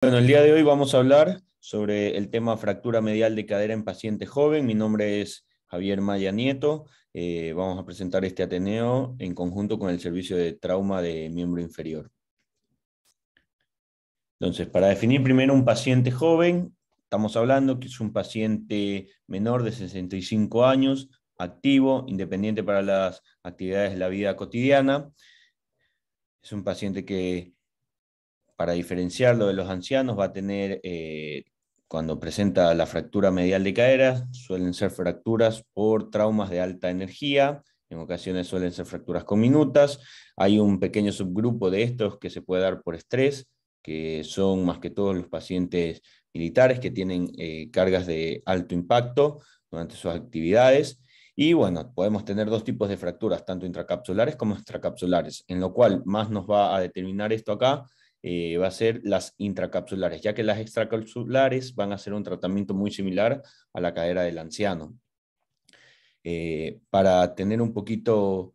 Bueno, el día de hoy vamos a hablar sobre el tema fractura medial de cadera en paciente joven. Mi nombre es Javier Maya Nieto. Vamos a presentar este Ateneo en conjunto con el servicio de trauma de miembro inferior. Entonces, para definir primero un paciente joven, estamos hablando que es un paciente menor de 65 años, activo, independiente para las actividades de la vida cotidiana. Es un paciente que, para diferenciarlo de los ancianos, va a tener, cuando presenta la fractura medial de cadera, suelen ser fracturas por traumas de alta energía, en ocasiones suelen ser fracturas comminutas. Hay un pequeño subgrupo de estos que se puede dar por estrés, que son más que todos los pacientes militares que tienen cargas de alto impacto durante sus actividades. Y bueno, podemos tener dos tipos de fracturas, tanto intracapsulares como extracapsulares, en lo cual más nos va a determinar esto acá va a ser las intracapsulares, ya que las extracapsulares van a ser un tratamiento muy similar a la cadera del anciano. Para tener un poquito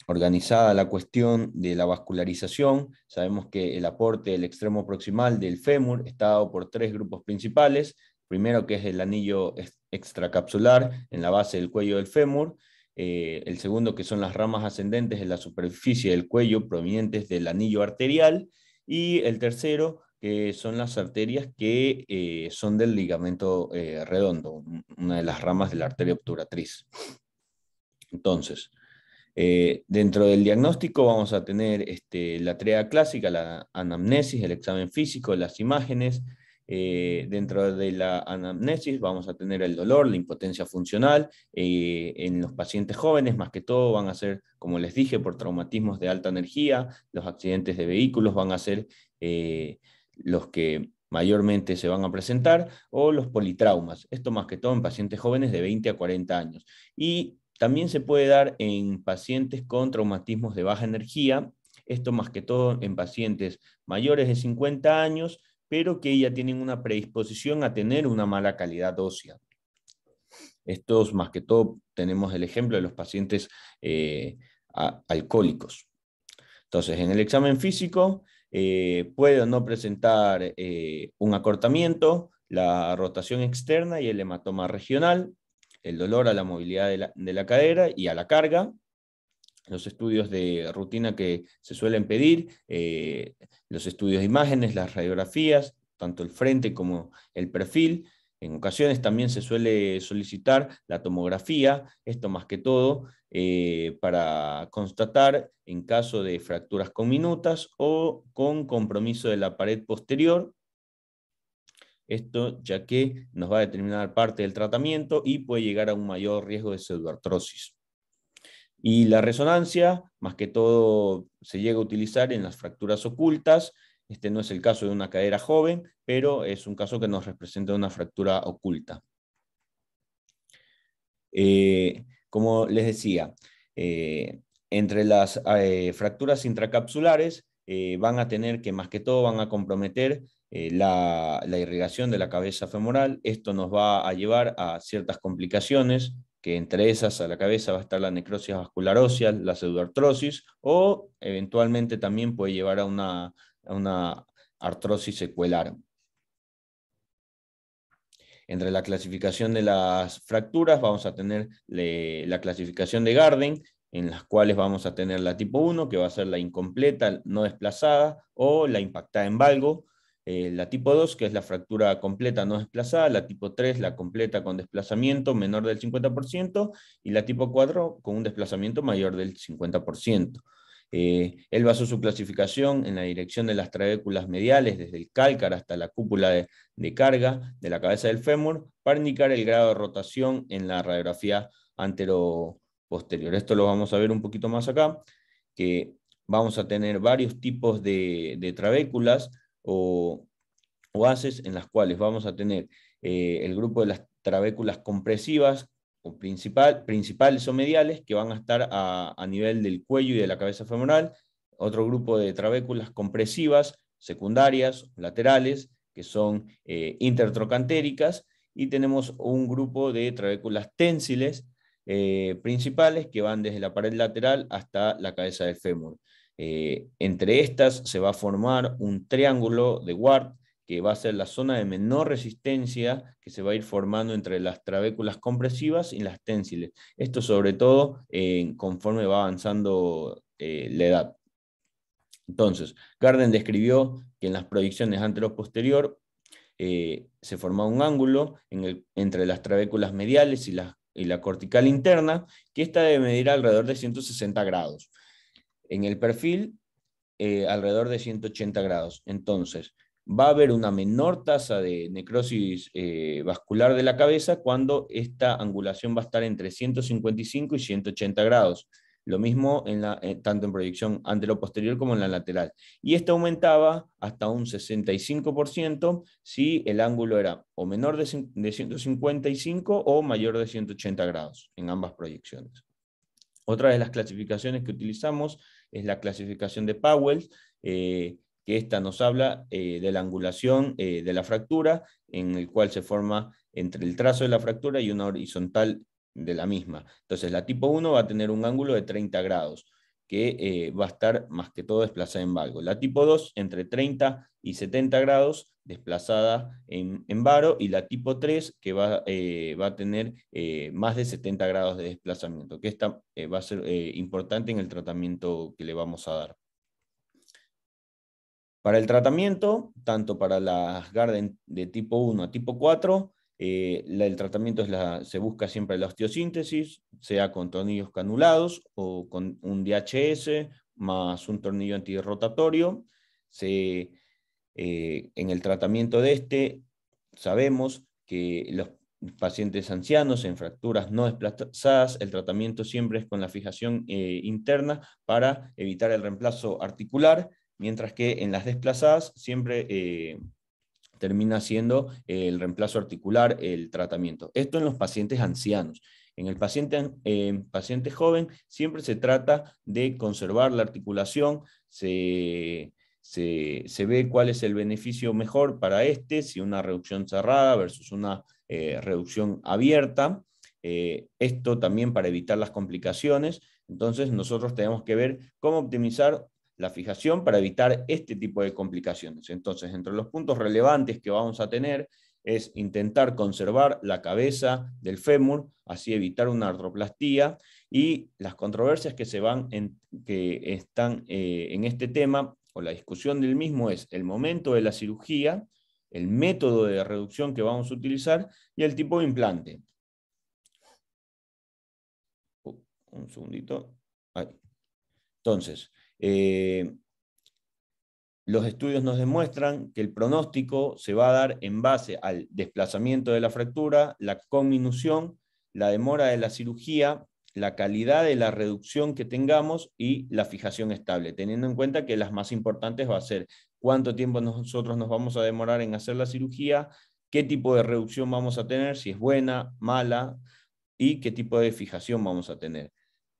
organizada la cuestión de la vascularización, sabemos que el aporte del extremo proximal del fémur está dado por tres grupos principales. Primero, que es el anillo extracapsular en la base del cuello del fémur. El segundo, que son las ramas ascendentes en la superficie del cuello provenientes del anillo arterial. Y el tercero, que son las arterias que son del ligamento redondo, una de las ramas de la arteria obturatriz. Entonces, dentro del diagnóstico vamos a tener la tríada clásica, la anamnesis, el examen físico, las imágenes. Dentro de la anamnesis vamos a tener el dolor, la impotencia funcional. En los pacientes jóvenes, más que todo, van a ser, como les dije, por traumatismos de alta energía. Los accidentes de vehículos van a ser los que mayormente se van a presentar, o los politraumas. Esto más que todo en pacientes jóvenes de 20 a 40 años. Y también se puede dar en pacientes con traumatismos de baja energía, esto más que todo en pacientes mayores de 50 años, pero que ya tienen una predisposición a tener una mala calidad ósea. Estos más que todo tenemos el ejemplo de los pacientes alcohólicos. Entonces, en el examen físico puede o no presentar un acortamiento, la rotación externa y el hematoma regional, el dolor a la movilidad de la cadera y a la carga, los estudios de rutina que se suelen pedir, los estudios de imágenes, las radiografías, tanto el frente como el perfil. En ocasiones también se suele solicitar la tomografía, esto más que todo para constatar en caso de fracturas comminutas o con compromiso de la pared posterior. Esto ya que nos va a determinar parte del tratamiento y puede llegar a un mayor riesgo de pseudoartrosis. Y la resonancia, más que todo, se llega a utilizar en las fracturas ocultas. Este no es el caso de una cadera joven, pero es un caso que nos representa una fractura oculta. Como les decía, entre las fracturas intracapsulares van a tener que, más que todo, van a comprometer la irrigación de la cabeza femoral. Esto nos va a llevar a ciertas complicaciones, que entre esas a la cabeza va a estar la necrosis vascular ósea, la pseudoartrosis, o eventualmente también puede llevar a una artrosis secuelar. Entre la clasificación de las fracturas vamos a tener la clasificación de Garden, en las cuales vamos a tener la tipo 1, que va a ser la incompleta, no desplazada, o la impactada en valgo. La tipo 2, que es la fractura completa no desplazada. La tipo 3, la completa con desplazamiento menor del 50%. Y la tipo 4, con un desplazamiento mayor del 50%. Él basó su clasificación en la dirección de las trabéculas mediales, desde el cálcar hasta la cúpula de carga de la cabeza del fémur, para indicar el grado de rotación en la radiografía antero-posterior. Esto lo vamos a ver un poquito más acá, que vamos a tener varios tipos de trabéculas o haces, en las cuales vamos a tener el grupo de las trabéculas compresivas, o principales o mediales, que van a estar a nivel del cuello y de la cabeza femoral. Otro grupo de trabéculas compresivas, secundarias, laterales, que son intertrocantéricas, y tenemos un grupo de trabéculas tensiles principales, que van desde la pared lateral hasta la cabeza del fémur. Entre estas se va a formar un triángulo de Ward, que va a ser la zona de menor resistencia que se va a ir formando entre las trabéculas compresivas y las ténsiles. Esto sobre todo conforme va avanzando la edad. Entonces, Garden describió que en las proyecciones antero-posterior se formaba un ángulo entre las trabéculas mediales y la cortical interna, que esta debe medir alrededor de 160 grados. En el perfil, alrededor de 180 grados. Entonces, va a haber una menor tasa de necrosis vascular de la cabeza cuando esta angulación va a estar entre 155 y 180 grados. Lo mismo tanto en proyección antero-posterior como en la lateral. Y esto aumentaba hasta un 65% si el ángulo era o menor de 155 o mayor de 180 grados en ambas proyecciones. Otra de las clasificaciones que utilizamos es la clasificación de Powell, que esta nos habla de la angulación de la fractura, en el cual se forma entre el trazo de la fractura y una horizontal de la misma. Entonces la tipo 1 va a tener un ángulo de 30 grados, que va a estar más que todo desplazada en valgo. La tipo 2 entre 30 y 70 grados desplazada en varo, y la tipo 3 que va a tener más de 70 grados de desplazamiento, que esta va a ser importante en el tratamiento que le vamos a dar. Para el tratamiento, tanto para las Garden de tipo 1 a tipo 4, el tratamiento se busca siempre la osteosíntesis, sea con tornillos canulados o con un DHS más un tornillo antirrotatorio. En el tratamiento de este, sabemos que los pacientes ancianos en fracturas no desplazadas, el tratamiento siempre es con la fijación interna para evitar el reemplazo articular, mientras que en las desplazadas siempre termina siendo el reemplazo articular el tratamiento. Esto en los pacientes ancianos. En el paciente joven siempre se trata de conservar la articulación, se ve cuál es el beneficio mejor para si una reducción cerrada versus una reducción abierta. Esto también para evitar las complicaciones. Entonces nosotros tenemos que ver cómo optimizar la fijación para evitar este tipo de complicaciones. Entonces, entre los puntos relevantes que vamos a tener es intentar conservar la cabeza del fémur, así evitar una artroplastía, y las controversias que están en este tema, o la discusión del mismo, es el momento de la cirugía, el método de reducción que vamos a utilizar y el tipo de implante. Un segundito. Ahí. Entonces, los estudios nos demuestran que el pronóstico se va a dar en base al desplazamiento de la fractura, la conminución, la demora de la cirugía, la calidad de la reducción que tengamos y la fijación estable, teniendo en cuenta que las más importantes va a ser cuánto tiempo nosotros nos vamos a demorar en hacer la cirugía, qué tipo de reducción vamos a tener, si es buena, mala, y qué tipo de fijación vamos a tener.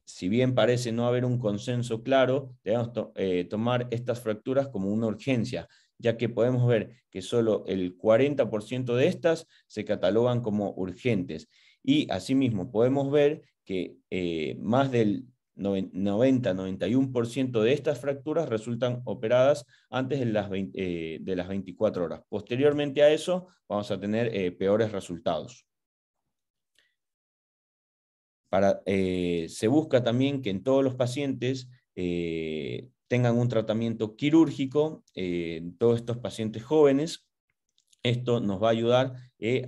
Si bien parece no haber un consenso claro, debemos tomar estas fracturas como una urgencia, ya que podemos ver que solo el 40% de estas se catalogan como urgentes. Y asimismo podemos ver que más del 90-91% de estas fracturas resultan operadas antes de las 24 horas. Posteriormente a eso vamos a tener peores resultados. Se busca también que en todos los pacientes tengan un tratamiento quirúrgico, en todos estos pacientes jóvenes. Esto nos va a ayudar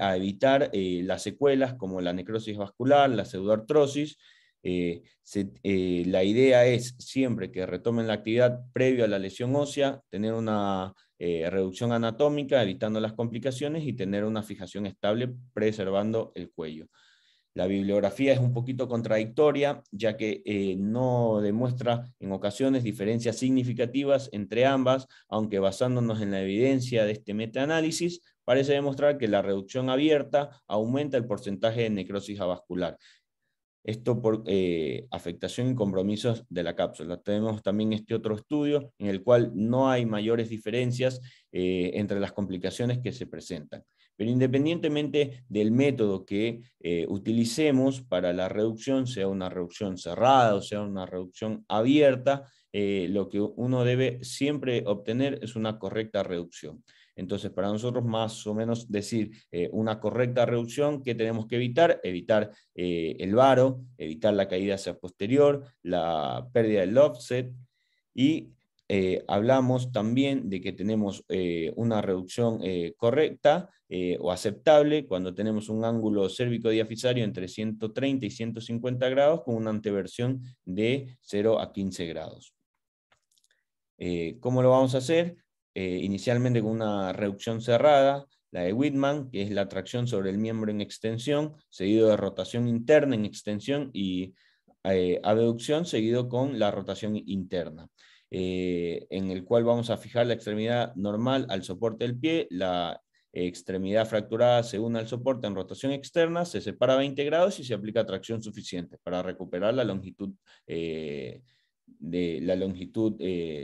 a evitar las secuelas como la necrosis vascular, la pseudoartrosis. La idea es siempre que retomen la actividad previo a la lesión ósea, tener una reducción anatómica, evitando las complicaciones, y tener una fijación estable, preservando el cuello. La bibliografía es un poquito contradictoria, ya que no demuestra en ocasiones diferencias significativas entre ambas, aunque basándonos en la evidencia de este metaanálisis, parece demostrar que la reducción abierta aumenta el porcentaje de necrosis avascular. Esto por afectación y compromisos de la cápsula. Tenemos también este otro estudio en el cual no hay mayores diferencias entre las complicaciones que se presentan. Pero independientemente del método que utilicemos para la reducción, sea una reducción cerrada o sea una reducción abierta, lo que uno debe siempre obtener es una correcta reducción. Entonces, para nosotros más o menos decir una correcta reducción, ¿qué tenemos que evitar? Evitar el varo, evitar la caída hacia posterior, la pérdida del offset, y hablamos también de que tenemos una reducción correcta o aceptable cuando tenemos un ángulo cérvico-diafisario entre 130 y 150 grados con una anteversión de 0 a 15 grados. ¿Cómo lo vamos a hacer? Inicialmente con una reducción cerrada, la de Whitman, que es la tracción sobre el miembro en extensión, seguido de rotación interna en extensión y abducción, seguido con la rotación interna, en el cual vamos a fijar la extremidad normal al soporte del pie, la extremidad fracturada se une al soporte en rotación externa, se separa a 20 grados y se aplica tracción suficiente para recuperar la longitud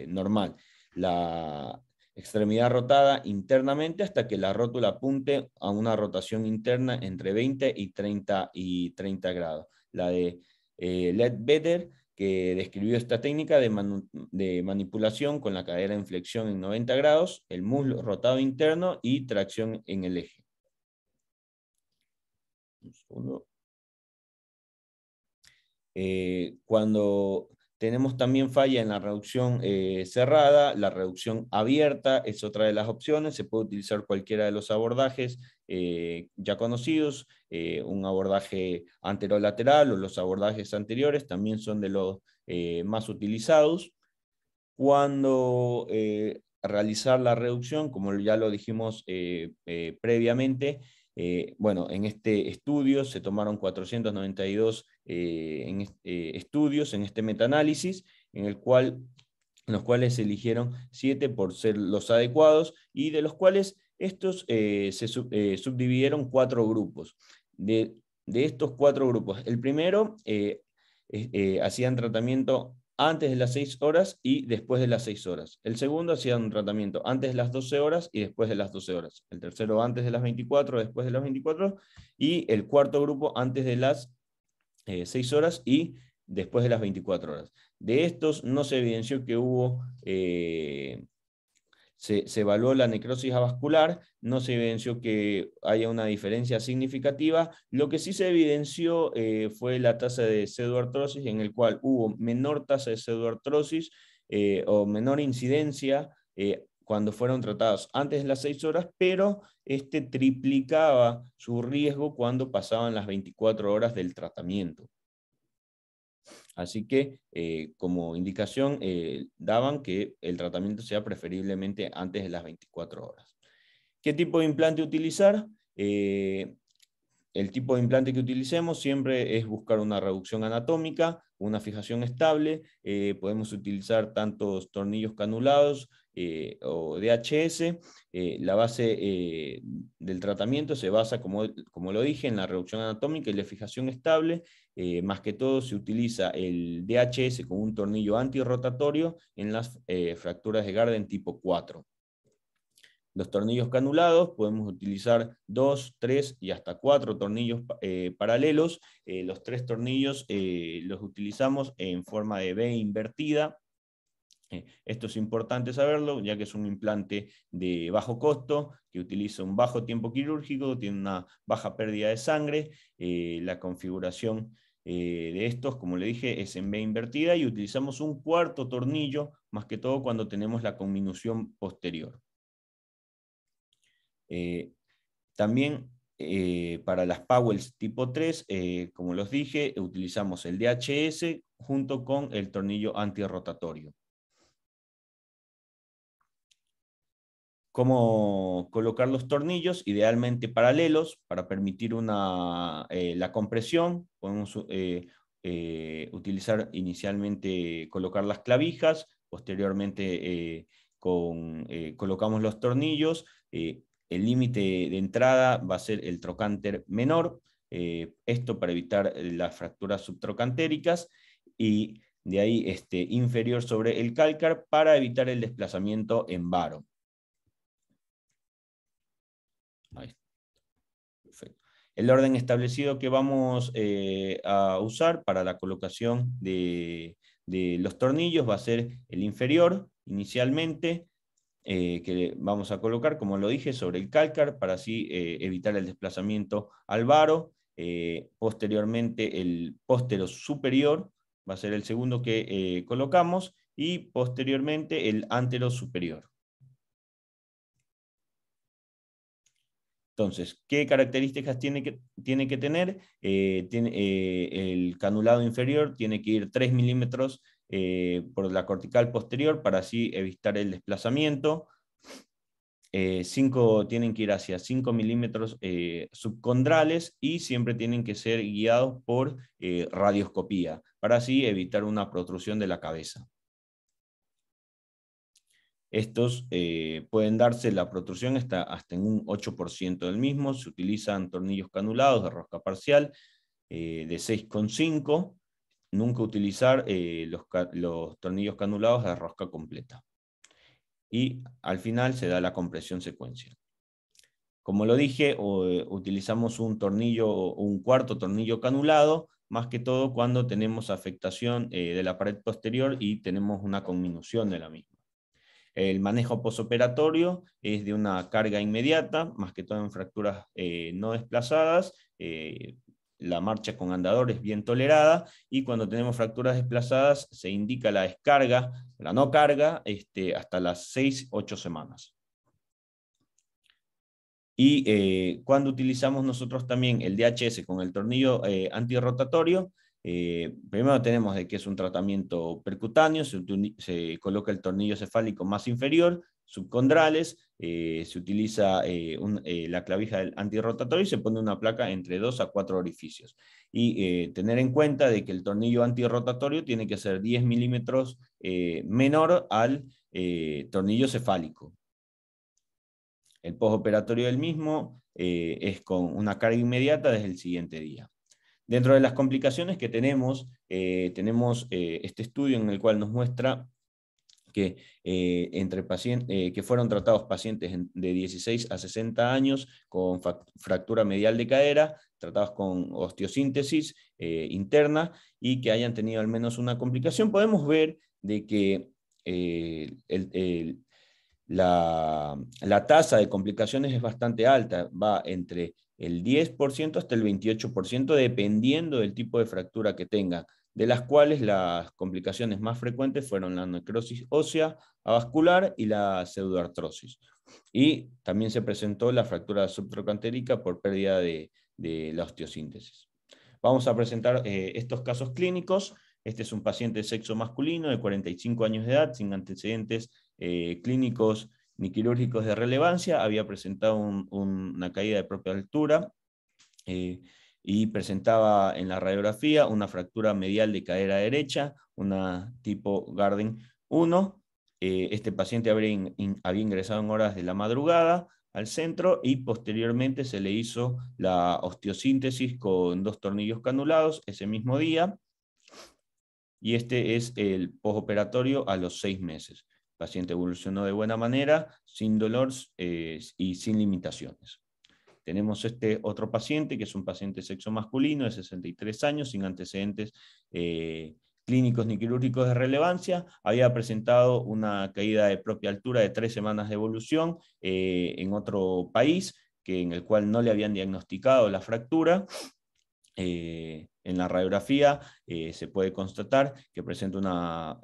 normal. La extremidad rotada internamente hasta que la rótula apunte a una rotación interna entre 20 y 30 grados. La de Ledbetter, que describió esta técnica de manipulación con la cadera en flexión en 90 grados, el muslo rotado interno y tracción en el eje. Un segundo. Cuando tenemos también falla en la reducción cerrada, la reducción abierta es otra de las opciones. Se puede utilizar cualquiera de los abordajes ya conocidos. Un abordaje anterolateral o los abordajes anteriores también son de los más utilizados. Cuando realizar la reducción, como ya lo dijimos previamente, bueno, en este estudio se tomaron 492 estudios en este metaanálisis, en los cuales se eligieron 7 por ser los adecuados, y de los cuales estos se subdividieron 4 grupos. De estos 4 grupos, el primero hacían tratamiento antes de las 6 horas y después de las 6 horas. El segundo hacía un tratamiento antes de las 12 horas y después de las 12 horas. El tercero antes de las 24, después de las 24. Y el cuarto grupo antes de las 6 horas y después de las 24 horas. De estos no se evidenció que hubo... se evaluó la necrosis avascular, no se evidenció que haya una diferencia significativa. Lo que sí se evidenció fue la tasa de pseudoartrosis, en el cual hubo menor tasa de pseudoartrosis o menor incidencia cuando fueron tratados antes de las 6 horas, pero este triplicaba su riesgo cuando pasaban las 24 horas del tratamiento. Así que, como indicación, daban que el tratamiento sea preferiblemente antes de las 24 horas. ¿Qué tipo de implante utilizar? El tipo de implante que utilicemos siempre es buscar una reducción anatómica, una fijación estable. Podemos utilizar tantos tornillos canulados o DHS. La base del tratamiento se basa, como lo dije, en la reducción anatómica y la fijación estable. Más que todo se utiliza el DHS con un tornillo antirrotatorio en las fracturas de Garden tipo 4. Los tornillos canulados podemos utilizar 2, 3 y hasta 4 tornillos paralelos. Los 3 tornillos los utilizamos en forma de V invertida. Esto es importante saberlo, ya que es un implante de bajo costo, que utiliza un bajo tiempo quirúrgico, tiene una baja pérdida de sangre. La configuración de estos, como le dije, es en V invertida, y utilizamos un cuarto tornillo, más que todo cuando tenemos la conminución posterior. También para las Powells tipo 3, como los dije, utilizamos el DHS junto con el tornillo antirrotatorio. Cómo colocar los tornillos, idealmente paralelos, para permitir la compresión. Podemos utilizar inicialmente colocar las clavijas, posteriormente colocamos los tornillos. El límite de entrada va a ser el trocánter menor, esto para evitar las fracturas subtrocantéricas, y de ahí inferior sobre el cálcar para evitar el desplazamiento en varo. Ahí. Perfecto. El orden establecido que vamos a usar para la colocación de de los tornillos va a ser el inferior, inicialmente, que vamos a colocar, como lo dije, sobre el cálcar, para así evitar el desplazamiento al varo. Posteriormente, el póstero superior va a ser el segundo que colocamos, y posteriormente el ántero superior. Entonces, ¿qué características tiene que tener? El canulado inferior tiene que ir 3 milímetros por la cortical posterior para así evitar el desplazamiento. Tienen que ir hacia 5 milímetros subcondrales, y siempre tienen que ser guiados por radioscopía para así evitar una protrusión de la cabeza. Estos pueden darse la protrusión hasta en un 8% del mismo. Se utilizan tornillos canulados de rosca parcial de 6,5. Nunca utilizar los tornillos canulados de rosca completa. Y al final se da la compresión secuencial. Como lo dije, utilizamos un tornillo, un cuarto tornillo canulado, más que todo cuando tenemos afectación de la pared posterior y tenemos una conminución de la misma. El manejo posoperatorio es de una carga inmediata, más que todo en fracturas no desplazadas. La marcha con andador es bien tolerada, y cuando tenemos fracturas desplazadas se indica la descarga, la no carga, hasta las 6-8 semanas. Y cuando utilizamos nosotros también el DHS con el tornillo antirrotatorio, primero tenemos de que es un tratamiento percutáneo, se coloca el tornillo cefálico más inferior, subcondrales, se utiliza la clavija del antirrotatorio y se pone una placa entre 2 a 4 orificios. Y tener en cuenta de que el tornillo antirrotatorio tiene que ser 10 milímetros menor al tornillo cefálico. El postoperatorio del mismo es con una carga inmediata desde el siguiente día. Dentro de las complicaciones que tenemos este estudio en el cual nos muestra que, que fueron tratados pacientes de 16 a 60 años con fractura medial de cadera, tratados con osteosíntesis interna, y que hayan tenido al menos una complicación. Podemos ver de que la tasa de complicaciones es bastante alta, va entre el 10% hasta el 28%, dependiendo del tipo de fractura que tengan, de las cuales las complicaciones más frecuentes fueron la necrosis ósea avascular y la pseudoartrosis. Y también se presentó la fractura subtrocantérica por pérdida de la osteosíntesis. Vamos a presentar estos casos clínicos. Este es un paciente de sexo masculino de 45 años de edad, sin antecedentes clínicos ni quirúrgicos de relevancia. Había presentado una caída de propia altura y presentaba en la radiografía una fractura medial de cadera derecha, una tipo Garden 1. Este paciente había ingresado en horas de la madrugada al centro, y posteriormente se le hizo la osteosíntesis con 2 tornillos canulados ese mismo día. Y este es el postoperatorio a los 6 meses. El paciente evolucionó de buena manera, sin dolor y sin limitaciones. Tenemos este otro paciente, que es un paciente de sexo masculino de 63 años, sin antecedentes clínicos ni quirúrgicos de relevancia. Había presentado una caída de propia altura de 3 semanas de evolución en otro país, en el cual no le habían diagnosticado la fractura. En la radiografía se puede constatar que presenta una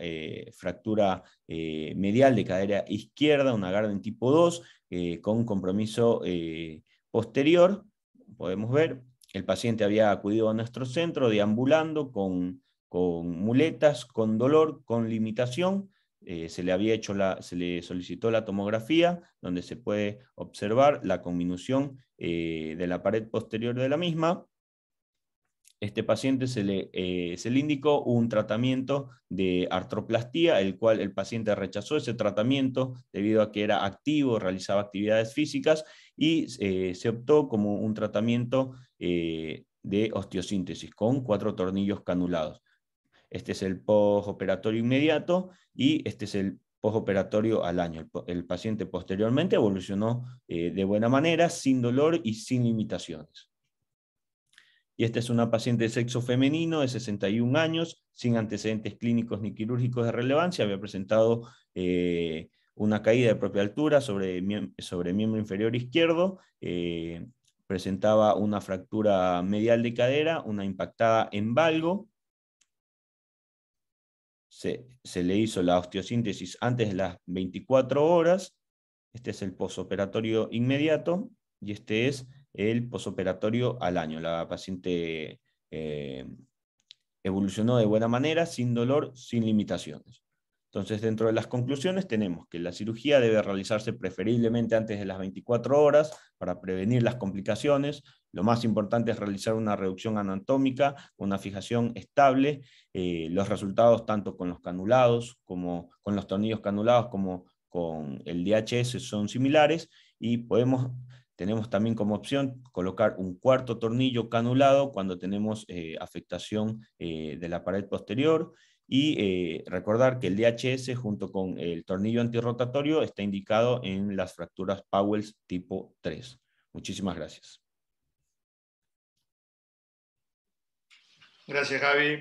fractura medial de cadera izquierda, una Garden tipo 2, con compromiso posterior. Podemos ver, el paciente había acudido a nuestro centro deambulando con muletas, con dolor, con limitación. Se le solicitó la tomografía, donde se puede observar la conminución de la pared posterior de la misma. Este paciente se le indicó un tratamiento de artroplastía, el cual el paciente rechazó ese tratamiento debido a que era activo, realizaba actividades físicas, y se optó como un tratamiento de osteosíntesis con 4 tornillos canulados. Este es el postoperatorio inmediato, y este es el postoperatorio al año. El paciente posteriormente evolucionó de buena manera, sin dolor y sin limitaciones. Y esta es una paciente de sexo femenino de 61 años, sin antecedentes clínicos ni quirúrgicos de relevancia, había presentado una caída de propia altura sobre miembro inferior izquierdo, presentaba una fractura medial de cadera, una impactada en valgo, se le hizo la osteosíntesis antes de las 24 horas, este es el posoperatorio inmediato, y este es el posoperatorio al año. La paciente evolucionó de buena manera, sin dolor, sin limitaciones. Entonces, dentro de las conclusiones tenemos que la cirugía debe realizarse preferiblemente antes de las 24 horas para prevenir las complicaciones. Lo más importante es realizar una reducción anatómica, una fijación estable. Los resultados tanto con los canulados, como con los tornillos canulados, como con el DHS son similares, y tenemos también como opción colocar un cuarto tornillo canulado cuando tenemos afectación de la pared posterior, y recordar que el DHS junto con el tornillo antirrotatorio está indicado en las fracturas Powell's tipo 3. Muchísimas gracias. Gracias, Javi.